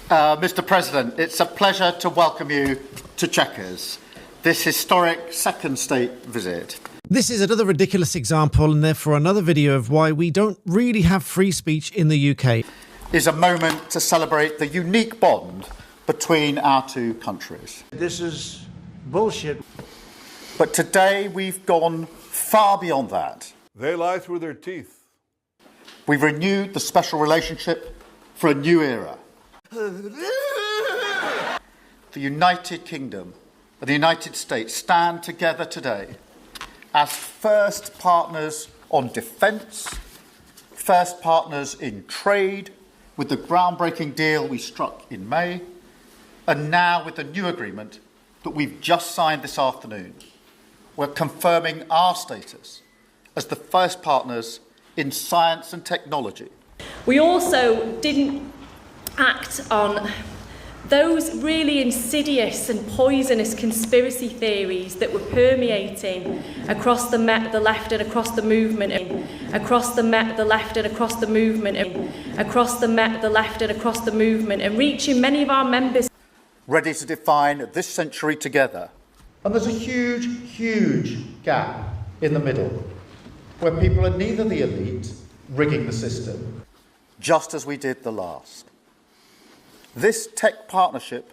Mr. President, it's a pleasure to welcome you to Chequers, this historic second state visit. This is another ridiculous example and therefore another video of why we don't really have free speech in the UK. Is a moment to celebrate the unique bond between our two countries. This is bullshit. But today we've gone far beyond that. They lie through their teeth. We've renewed the special relationship for a new era. The United Kingdom and the United States stand together today as first partners on defence, first partners in trade, with the groundbreaking deal we struck in May, and now with the new agreement that we've just signed this afternoon. We're confirming our status as the first partners in science and technology. We also didn't act on those really insidious and poisonous conspiracy theories that were permeating across the left and across the movement, across the left and across the movement, across the left and across the movement, and reaching many of our members. Ready to define this century together. And there's a huge, huge gap in the middle, where people are neither the elite, rigging the system, just as we did the last. This tech partnership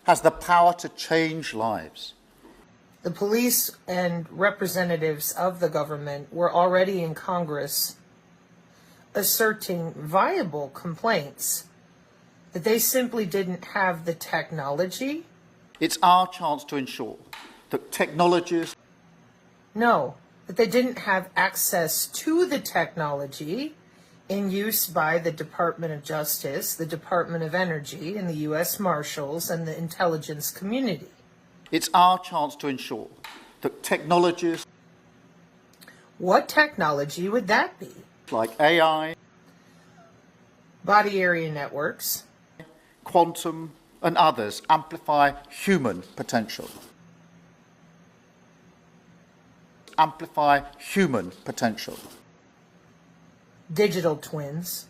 has the power to change lives. The police and representatives of the government were already in Congress asserting viable complaints that they simply didn't have the technology. It's our chance to ensure that technologies... No, that they didn't have access to the technology in use by the Department of Justice, the Department of Energy, and the U.S. Marshals and the intelligence community. It's our chance to ensure that technologies... What technology would that be? Like AI, body area networks, quantum, and others amplify human potential. Amplify human potential. Digital twins.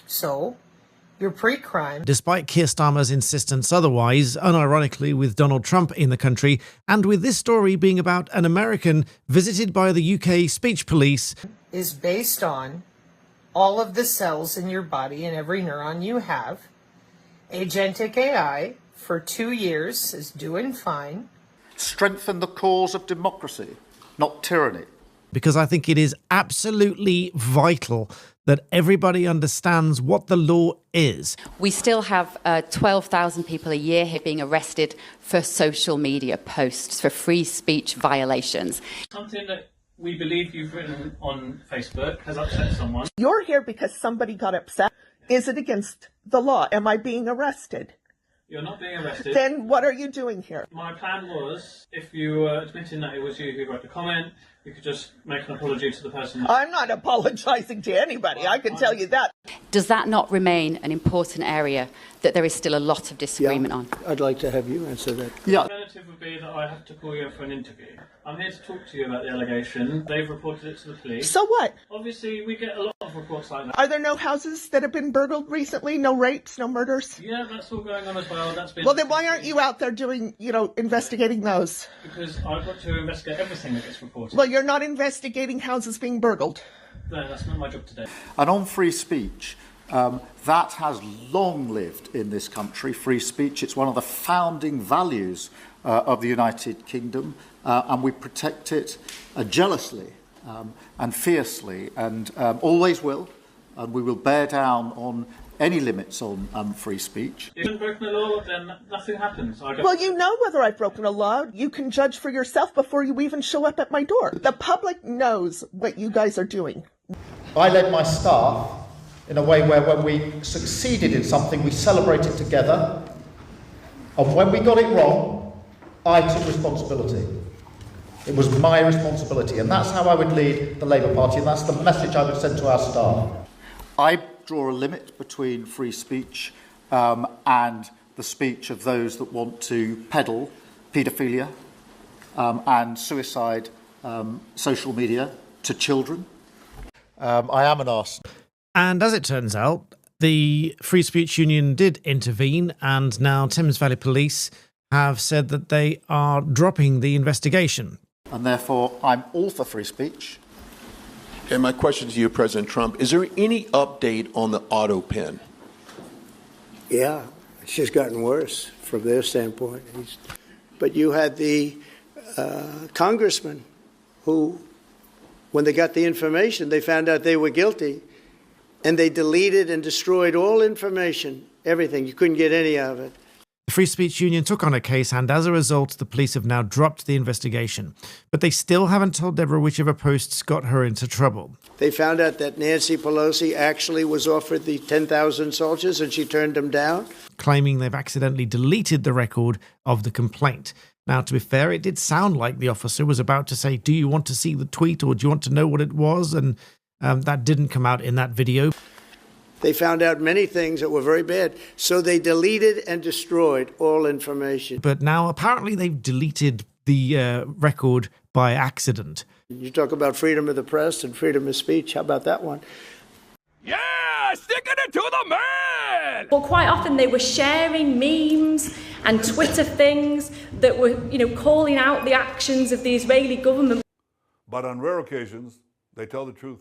So, your pre-crime... Despite Keir Starmer's insistence otherwise, unironically with Donald Trump in the country, and with this story being about an American visited by the UK speech police... is based on all of the cells in your body and every neuron you have. Agentic AI for 2 years is doing fine. Strengthen the cause of democracy, not tyranny. Because I think it is absolutely vital that everybody understands what the law is. We still have 12,000 people a year here being arrested for social media posts, for free speech violations. Something that we believe you've written on Facebook has upset someone. You're here because somebody got upset. Is it against the law? Am I being arrested? You're not being arrested. Then what are you doing here? My plan was, if you were admitting that it was you who wrote the comment, you could just make an apology to the person. I'm not apologizing to anybody, I can tell you that. Does that not remain an important area that there is still a lot of disagreement on? I'd like to have you answer that. Yeah. The alternative would be that I have to call you in for an interview. I'm here to talk to you about the allegation. They've reported it to the police. So what? Obviously, we get a lot of reports like that. Are there no houses that have been burgled recently? No rapes, no murders? Yeah, that's all going on as well. That's been... Well, then why aren't you out there doing, investigating those? Because I've got to investigate everything that gets reported. Well, you're not investigating houses being burgled. No, that's not my job today. And on free speech, that has long lived in this country, free speech. It's one of the founding values of the United Kingdom, and we protect it jealously and fiercely, and always will, and we will bear down on any limits on free speech. If you've broken the law, then nothing happens. Well, you know whether I've broken a law. You can judge for yourself before you even show up at my door. The public knows what you guys are doing. I led my staff in a way where when we succeeded in something, we celebrated together, and when we got it wrong, I took responsibility. It was my responsibility, and that's how I would lead the Labour Party, and that's the message I would send to our staff. I draw a limit between free speech and the speech of those that want to peddle paedophilia and suicide social media to children. I am an arse. And as it turns out, the Free Speech Union did intervene, and now Thames Valley Police have said that they are dropping the investigation. And therefore, I'm all for free speech. And my question to you, President Trump, is there any update on the auto pen? Yeah, it's just gotten worse from their standpoint. But you had the congressman who, when they got the information, they found out they were guilty, and they deleted and destroyed all information, everything. You couldn't get any of it. The Free Speech Union took on a case, and as a result, the police have now dropped the investigation. But they still haven't told Deborah which of her posts got her into trouble. They found out that Nancy Pelosi actually was offered the 10,000 soldiers, and she turned them down, claiming they've accidentally deleted the record of the complaint. Now, to be fair, it did sound like the officer was about to say, do you want to see the tweet, or do you want to know what it was? And that didn't come out in that video. They found out many things that were very bad, so they deleted and destroyed all information. But now apparently they've deleted the record by accident. You talk about freedom of the press and freedom of speech. How about that one? Yeah, sticking it to the man! But quite often they were sharing memes and Twitter things that were, calling out the actions of the Israeli government. But on rare occasions, they tell the truth.